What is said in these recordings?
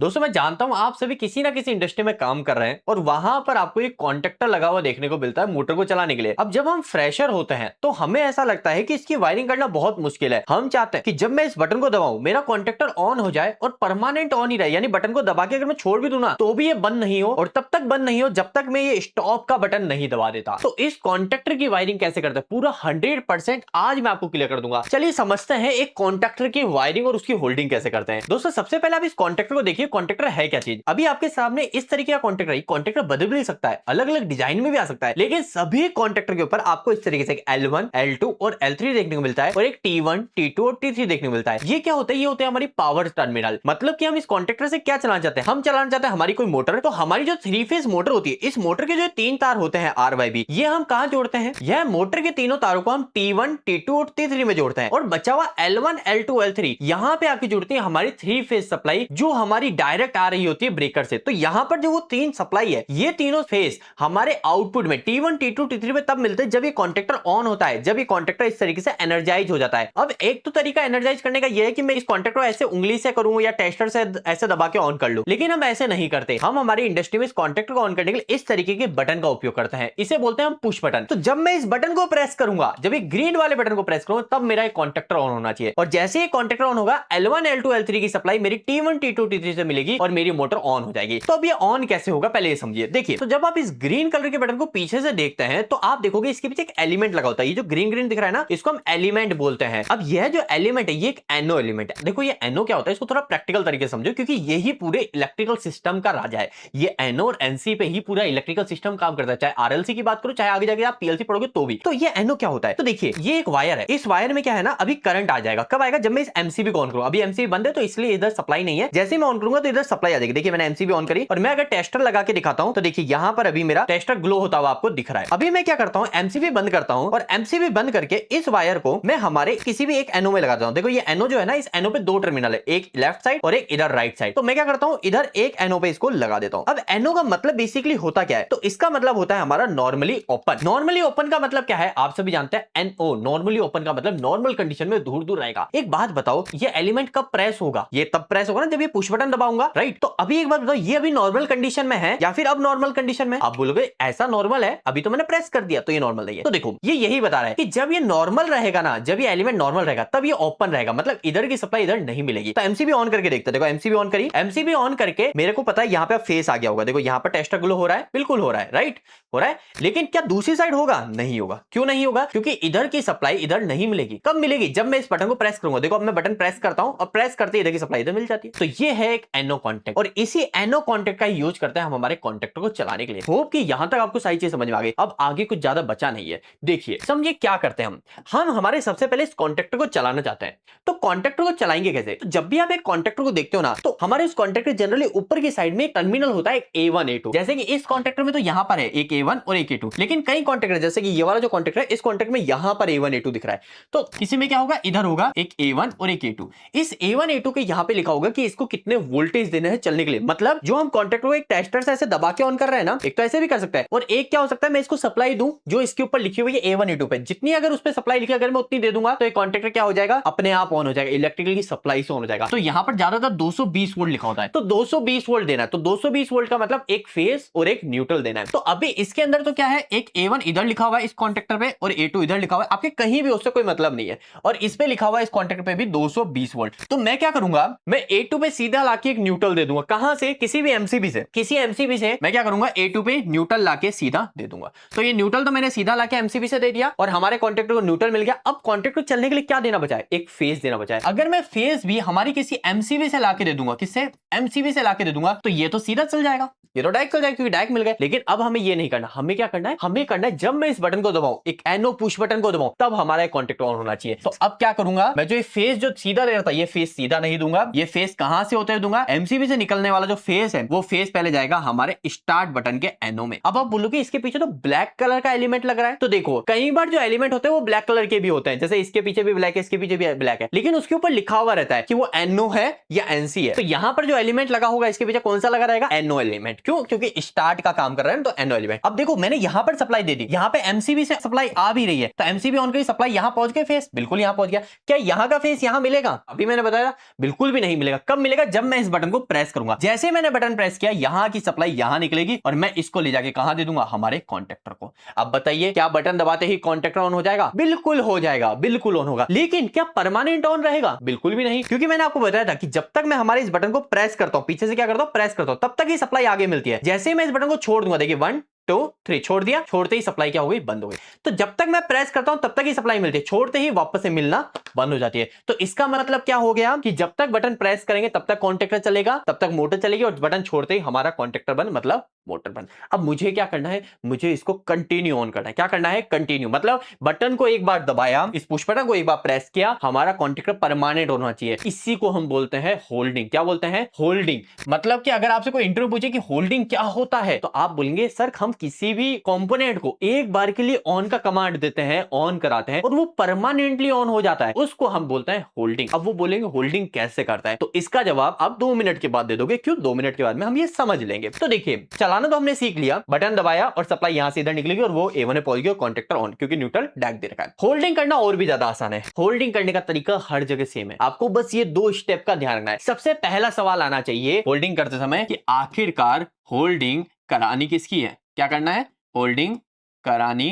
दोस्तों मैं जानता हूं आप सभी किसी ना किसी इंडस्ट्री में काम कर रहे हैं और वहां पर आपको एक कॉन्टेक्टर लगा हुआ देखने को मिलता है मोटर को चलाने के लिए। अब जब हम फ्रेशर होते हैं तो हमें ऐसा लगता है कि इसकी वायरिंग करना बहुत मुश्किल है। हम चाहते हैं कि जब मैं इस बटन को दबाऊं मेरा कॉन्टेक्टर ऑन हो जाए और परमानेंट ऑन ही रहे, यानी बटन को दबा के अगर मैं छोड़ भी दूं ना तो भी ये बंद नहीं हो, और तब तक बंद नहीं हो जब तक मैं ये स्टॉप का बटन नहीं दबा देता। तो इस कॉन्टेक्टर की वायरिंग कैसे करते हैं पूरा 100% आज मैं आपको क्लियर कर दूंगा। चलिए समझते हैं एक कॉन्टेक्टर की वायरिंग और उसकी होल्डिंग कैसे करते हैं। दोस्तों सबसे पहले आप इस कॉन्टेक्टर को देखिए, कॉन्टेक्टर है क्या चीज। अभी आपके सामने इस तरीके का कॉन्टेक्टर है। कॉन्टेक्टर बदल भी सकता है, अलग अलग डिजाइन में भी आ सकता है, लेकिन सभी कॉन्टेक्टर के ऊपर आपको इस तरीके से L1, L2 और L3 देखने को मिलता है और एक T1, T2 और T3 देखने को मिलता है। ये क्या होता है? ये होते हैं हमारी पावर टर्मिनल। मतलब कि हम इस कॉन्टेक्टर से क्या चलाना चाहते हैं, हम चलाना चाहते हैं हमारी कोई मोटर। तो हमारी जो 3 फेज मोटर होती है, इस मोटर के जो 3 तार होते हैं RYB, ये हम कहां जोड़ते हैं? यह मोटर के तीनों तारों को हम T1, T2 और T3 में जोड़ते हैं और बचा हुआ L1, L2, L3 यहां पे आपकी जुड़ती है हमारी 3 फेज सप्लाई, जो हमारी डायरेक्ट आ रही होती है ब्रेकर से। तो यहां पर जो वो 3 सप्लाई है, ये तीनों फेज हमारे आउटपुट में T1, T2, T3 में तब मिलते हैं जब ये कॉन्टेक्टर ऑन होता है, जब ये कॉन्टेक्टर इस तरीके से एनर्जाइज हो जाता है। अब एक तो तरीका एनर्जाइज करने का यह है कि मैं इस कॉन्टेक्टर को ऐसे उंगली से करूं या टेस्टर से ऐसे दबा के ऑन कर लूं, लेकिन हम ऐसे नहीं करते। हम हमारी इंडस्ट्री में इस कॉन्टेक्टर को ऑन करने के लिए इस तरीके के बटन का उपयोग करते हैं। इसे बोलते हैं हम पुश बटन। तो जब मैं इस बटन को प्रेस करूंगा, जब ये ग्रीन वाले बटन को प्रेस करूंगा, तब मेरा कॉन्टेक्टर ऑन होना चाहिए। और जैसे ही कॉन्टेक्टर ऑन होगा, L1, L2, L3 की सप्लाई मेरी T1, T2, T3 से मिलेगी और मेरी मोटर ऑन हो जाएगी। तो अब ये ऑन कैसे होगा पहले ये समझिए। देखिए, तो जब आप इस ग्रीन कलर के बटन को पीछे से देखते हैं तो आप देखोगे इसके पीछे एक एलिमेंट लगा होता है। ये जो ग्रीन ग्रीन दिख रहा है ना, इसको हम एलिमेंट बोलते हैं। अब यह जो एलिमेंट है, ये एक एनो एलिमेंट है। देखो ये एनो क्या होता है, इसको थोड़ा प्रैक्टिकल तरीके से समझो, क्योंकि यही पूरे इलेक्ट्रिकल सिस्टम का राजा है। ये एनो और एनसी पे ही पूरा इलेक्ट्रिकल सिस्टम काम करता है। चाहे आरएलसी की बात करो, चाहे आगे जाके आप पीएलसी पढ़ोगे तो भी। तो ये एनो क्या होता है? तो देखिए, ये एक वायर है। इस वायर में क्या है ना, अभी करंट आ जाएगा। कब आएगा? जब मैं इस एमसीबी को ऑन करूंगा। अभी एमसीबी बंद है तो इसलिए इधर सप्लाई नहीं है। जैसे मैं ऑन करूंगा तो इधर सप्लाई आ जाएगी। देखिए मैंने एमसीबी ऑन करी और मैं अगर टेस्टर लगा के दिखाता हूं तो देखिए यहां पर अभी मेरा टेस्टर ग्लो होता हुआ आपको दिख रहा है। अभी मैं क्या करता हूं, एमसीबी बंद करता हूं और एमसीबी बंद करके इस वायर को मैं हमारे किसी भी एक एनो में लगाता हूं। देखो ये एनो जो है ना, इस एनो पे 2 टर्मिनल है, एक लेफ्ट साइड और एक इधर राइट साइड। तो मैं क्या करता हूं, इधर एक एनो पे इसको लगा देता हूं। अब एनो का मतलब बेसिकली होता क्या है? तो इसका मतलब होता है हमारा नॉर्मली ओपन। नॉर्मली ओपन का मतलब क्या है आप सभी जानते हैं, एनओ। नॉर्मली ओपन का मतलब नॉर्मल कंडीशन में दूर दूर रहेगा। एक बात बताओ, ये एलिमेंट कब प्रेस होगा? ये तब प्रेस होगा ना जब ये पुश बटन दबाऊंगा, राइट? तो अभी एक बात बताओ, ये अभी नॉर्मल कंडीशन में है या फिर अब नॉर्मल कंडीशन में? आप बोलोगे ऐसा नॉर्मल है, अभी तो मैंने प्रेस कर दिया तो ये नॉर्मल नहीं है। तो देखो ये यही बता रहा है कि जब ये नॉर्मल रहेगा ना, जब ये एलिमेंट नॉर्मल रहेगा तब ये ओपन रहेगा, मतलब इधर की सप्लाई इधर नहीं मिलेगी। तो एमसीबी ऑन करके देखते हैं। देखो एमसीबी ऑन करी, एमसीबी ऑन करके मेरे को पता है यहां पे फेस आ गया होगा। देखो यहां पर टेस्टर ग्लो हो रहा है, बिल्कुल हो रहा है, राइट? हो रहा है। लेकिन क्या दूसरी साइड होगा? नहीं होगा। क्यों नहीं होगा? क्योंकि इधर की सप्लाई इधर नहीं मिलेगी। कब मिलेगी? जब मैं इस बटन को प्रेस करूंगा। देखो अब मैं बटन प्रेस करता हूं और प्रेस करते इधर की सप्लाई इधर मिल जाती है। तो ये है एक एनो कॉन्टेक्ट और इसी एनो कॉन्टेक्ट का यूज करते हैं हम हमारे कॉन्टेक्टर को चलाने के लिए। होप कि यहां तक आपको सारी चीज समझ में आ गई। अब आगे कुछ ज्यादा बचा नहीं है। देखिए समझिए क्या करते हैं हम हमारे सबसे पहले इस कॉन्टेक्टर को चलाना चाहते हैं। तो कॉन्टेक्टर को चलाएंगे कैसे? तो जब भी आप एक कॉन्टेक्टर को देखते हो ना, तो हमारे इस कॉन्टेक्टर जनरली ऊपर की साइड में एक टर्मिनल होता है, एक A1, A2। जैसे कि इस कॉन्टेक्टर में तो यहां पर है एक A1 और एक A2, लेकिन कई कॉन्टेक्टर जैसे कि ये वाला जो कॉन्टेक्टर है, इस कॉन्टेक्ट में यहां पर A1, A2 दिख रहा है। तो इसी में क्या होगा, इधर होगा एक A1 और एक A2। इस A1, A2 के यहां पे लिखा होगा कि इसको कितने वोल्टेज देने हैं चलने के लिए। मतलब जो हम कॉन्टेक्टर को एक टेस्टर से ऐसे दबा के ऑन कर रहे हैं ना, एक तो ऐसे भी कर सकता है और एक क्या हो सकता है, मैं इसको सप्लाई दूं जो इसके ऊपर लिखी हुई है A1, A2 पे। जितनी अगर उस पे सप्लाई लिखी अगर मैं उतनी दे दूंगा तो ये कॉन्टेक्टर क्या हो जाएगा, अपने आप ऑन हो जाएगा, इलेक्ट्रिकल की सप्लाई से ऑन हो जाएगा। तो यहां पर ज्यादातर 220 वोल्ट लिखा होता है, तो 220 वोल्ट देना है। तो 220 वोल्ट का मतलब एक फेस और एक न्यूट्रल देना है। तो अभी इसके अंदर तो क्या है, एक A1 इधर लिखा हुआ है इस कॉन्टेक्टर पे और A2 इधर लिखा हुआ है। आपके कहीं भी उससे कोई मतलब नहीं है। और इस पे लिखा हुआ है इस कॉन्टेक्टर पे भी 220 वोल्ट। तो मैं क्या करूंगा, मैं A2 पे सीधा लाके एक न्यूट्रल दे दूंगा। कहां से? किसी भी एमसीबी से। किसी एमसीबी से मैं क्या करूंगा, A2 पे न्यूट्रल लाके सीधा दे दूंगा। तो ये न्यूट्रल तो मैंने सीधा लाके एमसीबी से दे दिया और हमारे कॉन्टेक्टर को न्यूट्रल मिल गया। अब कॉन्टेक्टर चलने के लिए क्या देना बचा है? एक फेस देना बचा है। अगर मैं फेस भी हमारी किसी एमसीबी से लाके दे दूंगा, किससे? एमसीबी से लाके दे दूंगा, तो ये तो सीधा चल जाएगा, ये तो डायरेक्ट चल जाएगा क्योंकि डायरेक्ट मिल गए। लेकिन अब हमें ये नहीं करना। हमें क्या करना है, हमें करना है जब मैं इस बटन को दबाऊं, एक एनो पुश बटन को दबाऊं, तब हमारा कॉन्टेक्ट ऑन होना चाहिए। तो अब क्या करूंगा, मैं जो ये फेस जो सीधा दे रहा था, ये फेस सीधा नहीं दूंगा। ये फेस कहां से होते हुए दूंगा, एमसीबी से निकलने वाला जो फेस है, वो फेस पहले जाएगा हमारे स्टार्ट बटन के एनो में। अब आप बोलोगे इसके पीछे तो ब्लैक कलर का एलिमेंट लग रहा है। तो देखो कई बार जो एलिमेंट होते हैं वो ब्लैक कलर के भी होते हैं, जैसे इसके पीछे भी ब्लैक है, इसके पीछे भी ब्लैक है, लेकिन उसके ऊपर लिखा हुआ रहता है कि वो एनो है या एनसी है। तो यहां पर जो एलिमेंट लगा होगा इसके पीछे कौन सा लगा रहेगा, एनो एलिमेंट। क्यों? क्योंकि स्टार्ट का काम कर रहा है तो एनो एलिमेंट। अब देखो मैंने यहां पर सप्लाई दे दी, यहां पे एमसीबी से सप्लाई आ भी रही है, तो एमसीबी ऑन करी, सप्लाई यहां पहुंच गई, फेस बिल्कुल यहां पहुंच गया। क्या यहां का फेस यहां मिलेगा? अभी मैंने बताया बिल्कुल भी नहीं मिलेगा। कब मिलेगा? जब मैं इस बटन को प्रेस करूंगा। जैसे मैंने बटन प्रेस किया, यहां की सप्लाई यहां निकलेगी और मैं इसको ले जाके कहां दे दूंगा, हमारे कॉन्टेक्टर को। अब बताइए, क्या बटन दबाते ही कॉन्टेक्टर ऑन हो जाएगा? बिल्कुल हो जाएगा, बिल्कुल ऑन होगा। लेकिन क्या परमानेंट ऑन रहेगा? बिल्कुल भी नहीं, क्योंकि मैंने आपको बताया था कि जब तक मैं हमारे इस बटन को प्रेस करता हूं, पीछे से क्या करता हूं, प्रेस करता हूं, तब तक ही सप्लाई आगे मिलती है। जैसे ही मैं इस बटन को छोड़ दूंगा, देखिए 1 2 3 छोड़ दिया, छोड़ते ही सप्लाई क्या हो गई, बंद हो गई। तो जब तक मैं प्रेस करता हूं तब तक ही सप्लाई मिलती है, छोड़ते ही वापस से मिलना बंद हो जाती है। तो इसका मतलब क्या हो गया कि जब तक बटन प्रेस करेंगे तब तक कॉन्टेक्टर चलेगा, तब तक मोटर चलेगी, और बटन छोड़ते ही हमारा कॉन्टेक्टर बंद, मतलब मोटर बंद। अब मुझे क्या करना है, मुझे इसको कंटिन्यू ऑन करना है। क्या करना है, कंटिन्यू, मतलब बटन को एक बार दबाया, इस पुश बटन को एक बार प्रेस किया, हमारा कॉन्टेक्टर परमानेंट होना चाहिए। इसी को हम बोलते हैं होल्डिंग। क्या बोलते हैं, होल्डिंग। मतलब कि अगर आपसे कोई इंटरव्यू पूछे कि होल्डिंग क्या होता है, तो आप बोलेंगे सर हम किसी भी कंपोनेंट को एक बार के लिए ऑन का कमांड देते हैं, ऑन कराते हैं और वो परमानेंटली ऑन हो जाता है, उसको हम बोलते हैं होल्डिंग। अब वो बोलेंगे होल्डिंग कैसे करता है, तो इसका जवाब आप 2 मिनट के बाद दे दोगे। क्यों? 2 मिनट के बाद में हम ये समझ लेंगे। तो देखिए, चलाना तो हमने सीख लिया, बटन दबाया और सप्लाई यहां से इधर निकलेगी और वो A1 में पहुंच गई, कॉन्टेक्टर ऑन, क्योंकि न्यूट्रल डैक दे रखा है। होल्डिंग करना और भी ज्यादा आसान है। होल्डिंग करने का तरीका हर जगह सेम है, आपको बस ये 2 स्टेप का ध्यान रखना है। सबसे पहला सवाल आना चाहिए होल्डिंग करते समय कि आखिरकार होल्डिंग करानी किसकी है। क्या करना है, होल्डिंग करानी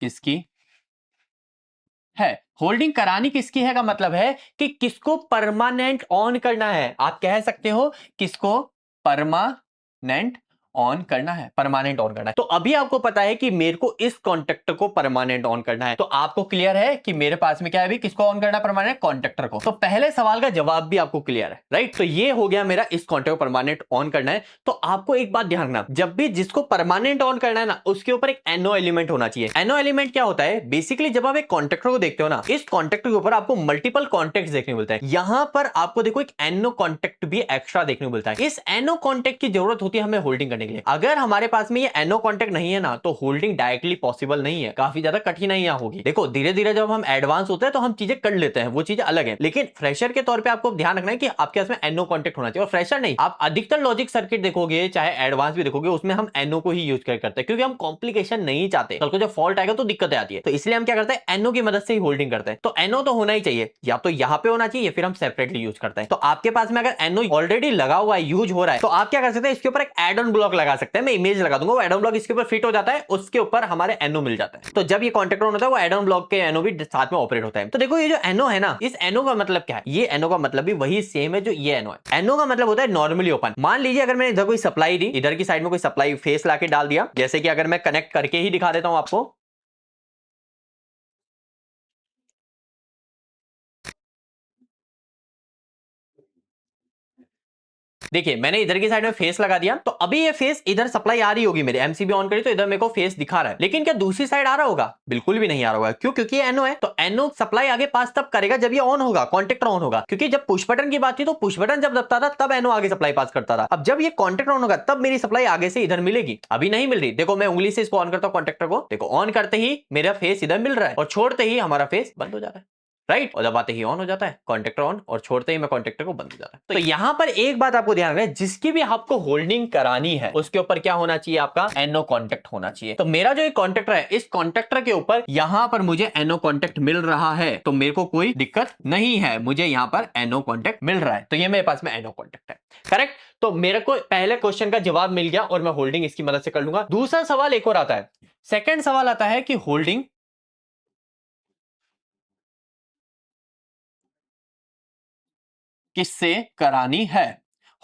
किसकी है। होल्डिंग करानी किसकी है का मतलब है कि किसको परमानेंट ऑन करना है। आप कह सकते हो किसको परमानेंट ऑन करना है, परमानेंट ऑन करना है। तो अभी आपको पता है कि मेरे को इस कॉन्टेक्टर को परमानेंट ऑन करना है, तो आपको क्लियर है कि मेरे पास में क्या है, अभी किसको ऑन करना है, परमानेंट कॉन्टेक्टर को। तो पहले सवाल का जवाब भी आपको क्लियर है, राइट। तो ये हो गया मेरा, इस कॉन्टेक्टर को परमानेंट ऑन करना है। तो आपको एक बात ध्यान रखना, जब भी जिसको परमानेंट ऑन करना है ना, उसके ऊपर एक एनो एलिमेंट होना चाहिए। एनो एलिमेंट क्या होता है, बेसिकली जब आप एक कॉन्टेक्टर को देखते हो ना, इस कॉन्टेक्टर के ऊपर आपको मल्टीपल कॉन्टेक्ट देखने को मिलता है। यहां पर आपको देखो एक एनो कॉन्टेक्ट भी एक्स्ट्रा देखने को मिलता है। इस एनो कॉन्टेक्ट की जरूरत होती है हमें होल्डिंग करने के लिए। अगर हमारे पास में ये एनो कॉन्टेक्ट नहीं है ना, तो होल्डिंग डायरेक्टली पॉसिबल नहीं है, काफी ज्यादा कठिनाइयां होगी। देखो धीरे धीरे जब हम एडवांस होते हैं तो हम चीजें कर लेते हैं, वो चीजें अलग है, लेकिन फ्रेशर के तौर पे आपको ध्यान रखना है कि आपके पास में एनो कॉन्टेक्ट होना चाहिए। और फ्रेशर नहीं, आप अधिकतर लॉजिक सर्किट देखोगे, चाहे एडवांस भी देखोगे, उसमें हम एनो को ही यूज करते हैं, क्योंकि हम कॉम्प्लिकेशन नहीं चाहते, कल को जब फॉल्ट आएगा तो दिक्कतें आती है। तो इसलिए हम क्या करते हैं, एनो की मदद से ही होल्डिंग करते हैं। तो एनो तो होना ही चाहिए, या तो यहां पे होना चाहिए या फिर हम सेपरेटली यूज करते हैं। तो आपके पास में अगर एनो ऑलरेडी लगा हुआ है, यूज हो रहा है, तो आप क्या कर सकते हैं, इसके ऊपर एक एड ऑन ब्लॉक लगा सकते हैं। मैं इमेज लगा दूंगा, वो एड ऑन ब्लॉक इसके ऊपर फिट हो जाता है, उसके ऊपर हमारे एनो मिल जाता है। तो जब ये कॉन्टेक्ट ऑन होता है, वो एड ऑन ब्लॉक के एनो भी साथ में ऑपरेट होता है। तो देखो ये जो एनो है ना, इस एनो का मतलब क्या है, ये एनो का मतलब भी वही सेम है जो ये एनो है। एनो का मतलब होता है नॉर्मली ओपन। मान लीजिए अगर मैंने इधर कोई सप्लाई दी, इधर की साइड में कोई सप्लाई फेस लाके डाल दिया, जैसे कि अगर मैं कनेक्ट करके ही दिखा देता हूं आपको, देखिए मैंने इधर की साइड में फेस लगा दिया, तो अभी ये फेस इधर सप्लाई आ रही होगी, मेरे एमसीबी ऑन करी तो इधर मेरे को फेस दिखा रहा है। लेकिन क्या दूसरी साइड आ रहा होगा? बिल्कुल भी नहीं आ रहा होगा। क्यों? क्योंकि ये एनो है। तो एनो सप्लाई आगे पास तब करेगा जब ये ऑन होगा, कॉन्टेक्टर ऑन होगा। क्योंकि जब पुश बटन की बात थी तो पुश बटन जब दबता था तब एनो आगे सप्लाई पास करता था। अब जब ये कॉन्टेक्टर ऑन होगा तब मेरी सप्लाई आगे से इधर मिलेगी। अभी नहीं मिल रही। देखो मैं उंगली से इसको ऑन करता हूं कॉन्टेक्टर को, देखो ऑन करते ही मेरा फेस इधर मिल रहा है और छोड़ते ही हमारा फेस बंद हो जा रहा है, राइट। और दबाते ही ऑन हो जाता है कॉन्टेक्टर ऑन, और छोड़ते ही मैं कॉन्टेक्टर को बंद हो जाता है। तो यहां पर एक बात आपको ध्यान रखना है, जिसकी भी आपको होल्डिंग करानी है उसके ऊपर क्या होना चाहिए, आपका एनो कॉन्टेक्ट होना चाहिए। तो मेरा जो एक कॉन्टेक्टर है, इस कॉन्टेक्टर के ऊपर यहां पर मुझे एनो कॉन्टेक्ट मिल रहा है, तो मेरे को कोई दिक्कत नहीं है, मुझे यहां पर एनो कॉन्टेक्ट मिल रहा है, तो ये मेरे पास में एनो कॉन्टेक्ट है, करेक्ट। तो मेरे को पहले क्वेश्चन का जवाब मिल गया और मैं होल्डिंग इसकी मदद से कर लूंगा। दूसरा सवाल एक और आता है, सेकेंड सवाल आता है कि होल्डिंग किससे करानी है।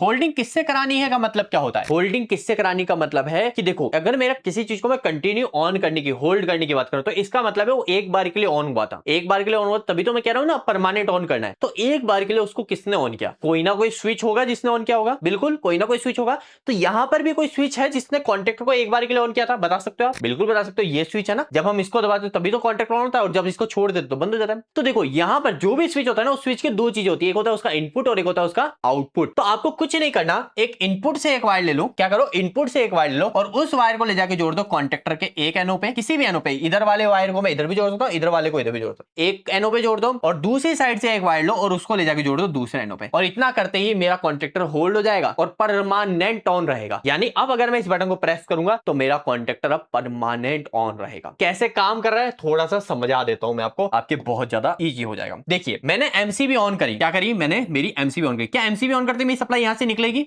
होल्डिंग किससे करानी है का मतलब क्या होता है, होल्डिंग किससे करानी का मतलब है कि देखो अगर मेरा किसी चीज को मैं कंटिन्यू ऑन करने की, होल्ड करने की बात करूं, तो इसका मतलब है वो एक बार के लिए ऑन हुआ था, एक बार के लिए ऑन हुआ, तभी तो मैं कह रहा हूं ना परमानेंट ऑन करना है। तो एक बार के लिए उसको किसने ऑन किया, कोई ना कोई स्विच होगा जिसने ऑन किया होगा, बिल्कुल कोई ना कोई स्विच होगा। तो यहां पर भी कोई स्विच है जिसने कॉन्टेक्टर को एक बार के लिए ऑन किया था, बता सकते हो आप? बिल्कुल बता सकते हो, ये स्विच है ना, जब हम इसको दबाते तभी तो कॉन्टेक्टर ऑन होता है और जब इसको छोड़ देते तो बंद हो जाता है। तो देखो यहां पर जो भी स्विच होता है ना, उस स्विच की दो चीजें होती है, एक होता है उसका इनपुट और एक होता है उसका आउटपुट। तो आपको कुछ नहीं करना, एक इनपुट से एक वायर ले लो। क्या करो, इनपुट से एक वायर ले लो और उस वायर को ले जाके जोड़ दो कॉन्टेक्टर के एक एनओ पे, किसी भी एनओ पे। इधर वाले वायर को मैं इधर भी जोड़ सकता हूँ, इधर वाले को इधर भी जोड़ सकता हूँ। एक एनओ पे जोड़ दो और दूसरी साइड से एक वायर लो और उसको ले जाके जोड़ दो दूसरे एनओ पे। और इतना करते ही मेरा कॉन्टेक्टर होल्ड हो जाएगा और परमानेंट ऑन रहेगा। यानी अब अगर मैं इस बटन को प्रेस करूंगा तो मेरा कॉन्टेक्टर अब परमानेंट ऑन रहेगा। कैसे काम कर रहा है थोड़ा सा समझा देता हूं मैं आपको, आपके बहुत ज्यादा इजी हो जाएगा। देखिए, मैंने एमसीबी ऑन करी, क्या करी मैंने, मेरी एमसीबी ऑन करी। क्या एमसीबी ऑन करते मेरी सप्लाई यहां से निकलेगी?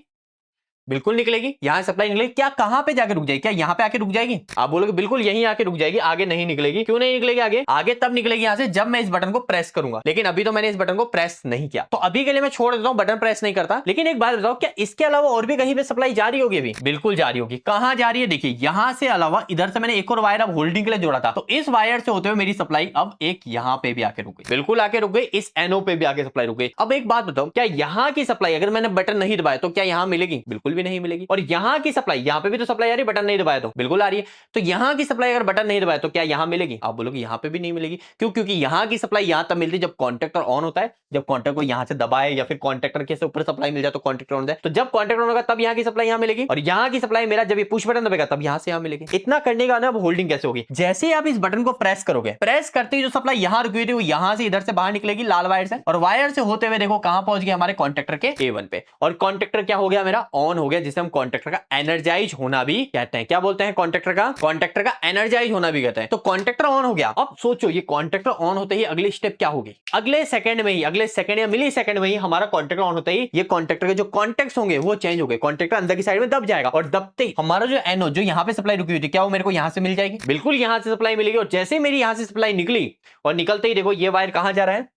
बिल्कुल निकलेगी, यहां सप्लाई निकलेगी। क्या कहां पे जाके रुक जाएगी? क्या यहां पे आके रुक जाएगी? आप बोलोगे बिल्कुल यहीं आके रुक जाएगी, आगे नहीं निकलेगी। क्यों नहीं निकलेगी आगे? आगे तब निकलेगी यहां से जब मैं इस बटन को प्रेस करूंगा। लेकिन अभी तो मैंने इस बटन को प्रेस नहीं किया, तो अभी के लिए मैं छोड़ देता हूं, बटन प्रेस नहीं करता। लेकिन एक बात बताओ, क्या इसके अलावा और भी कहीं पे सप्लाई जा रही होगी? अभी बिल्कुल जा रही होगी। कहां जा रही है? देखिए, यहां से अलावा इधर से मैंने एक और वायर अब होल्डिंग के लिए जोड़ा था, तो इस वायर से होते हुए मेरी सप्लाई अब एक यहां पे भी आके रुक गई। बिल्कुल आके रुक गई, इस एनओ पे भी आके सप्लाई रुक गई। अब एक बात बताओ, क्या यहां की सप्लाई अगर मैंने बटन नहीं दबाया तो क्या यहां मिलेगी? बिल्कुल भी नहीं मिलेगी। और यहां की सप्लाई, यहां पे भी तो सप्लाई आ रही है, बटन नहीं दबाया तो बिल्कुल आ रही है। तो यहां की सप्लाई अगर बटन नहीं दबाया तो क्या यहां मिलेगी? आप बोलोगे यहां पे भी नहीं मिलेगी। क्यों? क्योंकि यहां की सप्लाई यहां तब मिलती है जब कॉन्टेक्टर ऑन होता है, जब कॉन्टेक्टर को यहां से दबाए या फिर कॉन्टेक्टर के से ऊपर सप्लाई मिल जाए तो कॉन्टेक्टर ऑन हो जाए। तो जब कॉन्टेक्टर ऑन होगा तब यहां की सप्लाई यहां मिलेगी, और यहां की सप्लाई मेरा जब ये पुश बटन दबेगा तब यहां से यहां मिलेगी। इतना करने का ना अब होल्डिंग कैसे होगी? जैसे ही आप इस बटन को प्रेस करोगे, प्रेस करते ही जो सप्लाई यहां रुकी हुई थी वो यहां से इधर से बाहर निकलेगी लाल वायर से, और वायर से होते हुए देखो कहां पहुंच गया, हमारे कॉन्टेक्टर के A1 पे। और कॉन्टेक्टर क्या हो गया मेरा? ऑन हो गया, जिसे हम कॉन्टेक्टर का एनर्जाइज होना भी कहते हैं। क्या बोलते हैं? कॉन्टेक्टर का एनर्जाइज होना भी कहते हैं। तो कॉन्टेक्टर ऑन हो गया। अब सोचो, ये कॉन्टेक्टर ऑन होते ही अगली स्टेप क्या होगी? अगले सेकंड में ही, अगले सेकंड या मिली सेकंड में ही हमारा कॉन्टेक्टर ऑन होता ही ये कॉन्टेक्टर के जो कॉन्टेक्ट्स होंगे वो चेंज हो गए। कॉन्टेक्टर अंदर की साइड में दब जाएगा, और दबते ही हमारा जो एनओ, जो यहां पे सप्लाई रुकी हुई थी, क्या वो मेरे को यहां से मिल जाएगी? बिल्कुल यहां से सप्लाई मिलेगी। और जैसे मेरी यहां से सप्लाई निकली और निकलते ही देखो ये वायर कहां जा रहा है?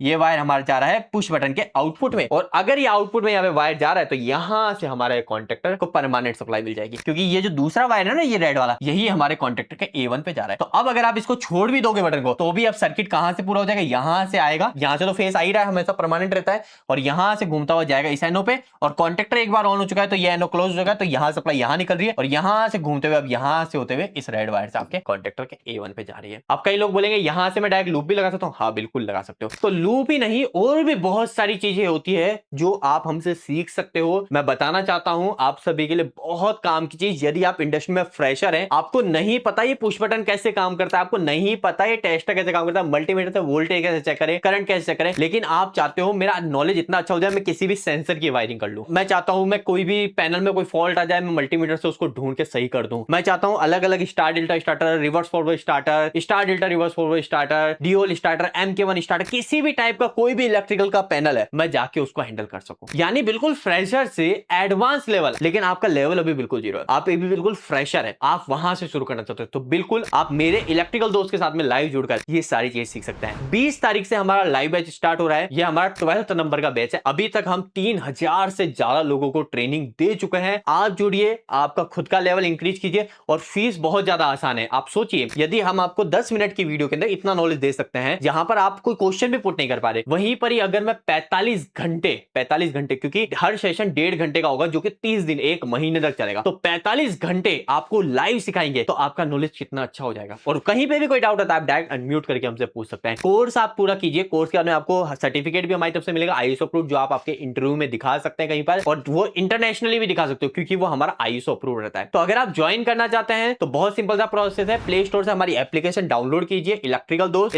ये वायर हमारा जा रहा है पुश बटन के आउटपुट में। और अगर ये आउटपुट में यहाँ पे वायर जा रहा है तो यहां से हमारे कॉन्टेक्टर को परमानेंट सप्लाई मिल जाएगी, क्योंकि ये जो दूसरा वायर है ना, ये रेड वाला, यही हमारे कॉन्टेक्टर के A1 पे जा रहा है। तो अब अगर आप इसको छोड़ भी दोगे बटन को, तो भी अब सर्किट कहां से पूरा हो जाएगा? यहां से आएगा। यहां से तो फेस आ ही रहा है, हमेशा परमानेंट रहता है, और यहां से घूमता हुआ जाएगा इस एनओ पे। और कॉन्टेक्टर एक बार ऑन हो चुका है तो ये एनओ क्लोज हो जाएगा, तो यहां सप्लाई यहां निकल रही है, और यहां से घूमते हुए अब यहां से होते हुए इस रेड वायर से आपके कॉन्टेक्टर के A1 पे जा रही है। अब कई लोग बोलेंगे यहां से मैं डायरेक्ट लूप भी लगा सकता हूं। हाँ, बिल्कुल लगा सकते हो। तो लूप ही नहीं, और भी बहुत सारी चीजें होती है जो आप हमसे सीख सकते हो। मैं बताना चाहता हूं आप सभी के लिए बहुत काम की चीज। यदि आप इंडस्ट्री में फ्रेशर हैं, आपको नहीं पता ये पुश बटन कैसे काम करता है, आपको नहीं पता ये टेस्टर कैसे काम करता है, मल्टीमीटर से वोल्टेज कैसे चेक करें, करंट कैसे चेक करें, लेकिन आप चाहते हो मेरा नॉलेज इतना अच्छा हो जाए मैं किसी भी सेंसर की वायरिंग कर लूं। मैं चाहता हूं मैं कोई भी पैनल में कोई फॉल्ट आ जाए, मैं मल्टीमीटर से उसको ढूंढ के सही कर दूं। मैं चाहता हूं अलग अलग star delta starter, reverse forward starter, star delta reverse forward starter, DOL starter, MK1 starter, किसी भी टाइप का कोई भी इलेक्ट्रिकल का पैनल है, मैं जाके उसको हैंडल कर सकूं। यानी बिल्कुल फ्रेशर से एडवांस लेवल। लेकिन आपका लेवल अभी बिल्कुल जीरो है, आप अभी बिल्कुल फ्रेशर है, आप वहां से शुरू करना चाहते हो, तो बिल्कुल आप मेरे इलेक्ट्रिकल दोस्त के साथ में लाइव जुड़कर ये सारी चीजें सीख सकते हैं। 20 तारीख से हमारा लाइव बैच स्टार्ट हो रहा है। ये हमारा 12th नंबर का बैच है। अभी तक हम 3000 से ज्यादा लोगों को ट्रेनिंग दे चुके हैं। आप जुड़िए, आपका खुद का लेवल इंक्रीज कीजिए, और फीस बहुत ज्यादा आसान है। आप सोचिए, यदि हम आपको 10 मिनट की वीडियो के अंदर इतना नॉलेज दे सकते हैं जहां पर आप कोई क्वेश्चन भी पुट नहीं कर पा रहे, वहीं पर ही अगर मैं 45 घंटे, क्योंकि हर सेशन 1.5 घंटे का होगा, जो कि 30 दिन, 1 महीने तक चलेगा, तो 45 घंटे आपको लाइव सिखाएंगे, तो आपका नॉलेज कितना अच्छा हो जाएगा। और कहीं पे भी कोई डाउट होता है आप डायरेक्ट अनम्यूट करके हमसे पूछ सकते हैं। कोर्स आप पूरा कीजिए, कोर्स के बाद में आपको सर्टिफिकेट भी हमारी तरफ से मिलेगा, ISO अप्रूव्ड, जो आप आपके इंटरव्यू में दिखा सकते हैं कहीं पर, और वो इंटरनेशनली भी दिखा सकते हो क्योंकि वो हमारा ISO अप्रूव्ड रहता है। तो अगर आप ज्वाइन करना चाहते हैं तो बहुत सिंपल सा प्रोसेस है, प्ले स्टोर से हमारी एप्लीकेशन डाउनलोड कीजिए, इलेक्ट्रिकल दोस्त।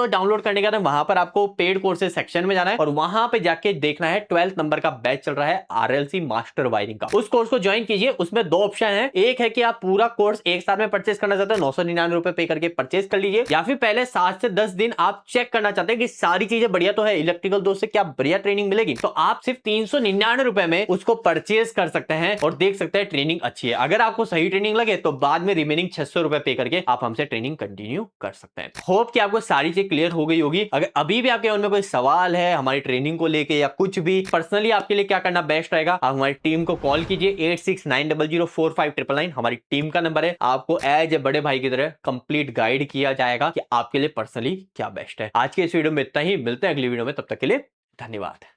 डाउनलोड करने के बाद वहां पर आपको पेड कोर्सेज सेक्शन में जाना है, और वहां पे जाके देखना है 12th नंबर का बैच चल रहा है RLC मास्टर वायरिंग का। उस कोर्स को ज्वाइन कीजिए। उसमें 2 ऑप्शन है, एक है कि आप पूरा कोर्स एक साथ में परचेस करना चाहते हैं, 999 रुपए पे करके परचेस कर लीजिए, या फिर पहले 7 से 10 दिन आप चेक करना चाहते हैं कि सारी चीजें बढ़िया तो है, इलेक्ट्रिकल दोस्त से क्या बढ़िया ट्रेनिंग मिलेगी, तो आप सिर्फ 399 रुपए में उसको परचेस कर सकते हैं और देख सकते हैं ट्रेनिंग अच्छी है। अगर आपको सही ट्रेनिंग लगे तो बाद में रिमेनिंग 600 रुपए पे करके आप हमसे ट्रेनिंग कंटिन्यू कर सकते हैं। होप कि आपको सारी चीज क्लियर हो गई होगी। अगर अभी भी आपके मन में कोई सवाल है हमारी ट्रेनिंग को लेके या कुछ भी पर्सनली आपके लिए क्या करना बेस्ट रहेगा, आप हमारी टीम को कॉल कीजिए 8690045999, हमारी टीम का नंबर है। आपको एज ए बड़े भाई की तरह कंप्लीट गाइड किया जाएगा कि आपके लिए पर्सनली क्या बेस्ट है। आज के इस वीडियो में इतना ही, मिलते हैं अगली वीडियो में, तब तक के लिए धन्यवाद।